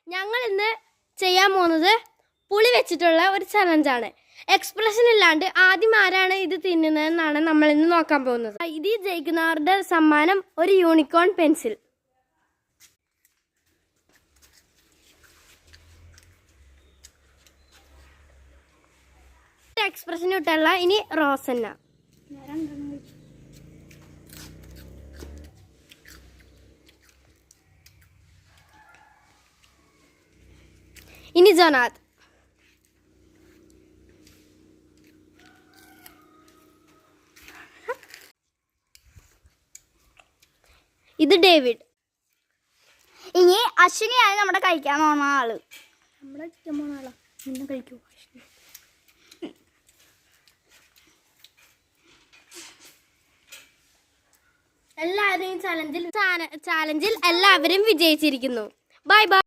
ഞങ്ങൾ ഇന്ന് ചെയ്യാൻ പോകുന്നത് പുളി വെച്ചിട്ടുള്ള ഒരു ചലഞ്ചാണ്. എക്സ്പ്രഷൻ ഇല്ലാണ്ട് ആദ്യം ആരാണ് ഇത് തിന്നുന്നതെന്നാണ് നമ്മൾ ഇന്ന് നോക്കാൻ പോകുന്നത്. ഇതിൽ ജയിക്കുന്നവരുടെ സമ്മാനം ഒരു യൂണിക്കോൺ പെൻസിൽ. എക്സ്പ്രഷൻ ഇട്ടുള്ള ഇനി റോസന്ന. ഇനി ജോനാഥ്. ഇത് ഡേവിഡ്. ഇനി അശ്വിനിയാണ് നമ്മുടെ കഴിക്കാൻ പോകുന്ന ആള്. നമ്മുടെ കഴിക്കാൻ പോകുന്ന ആളാ. ഇന്ന് കഴിക്കൂ. എല്ലാവരും ചാലഞ്ചിൽ എല്ലാവരും വിജയിച്ചിരിക്കുന്നു. Bye bye.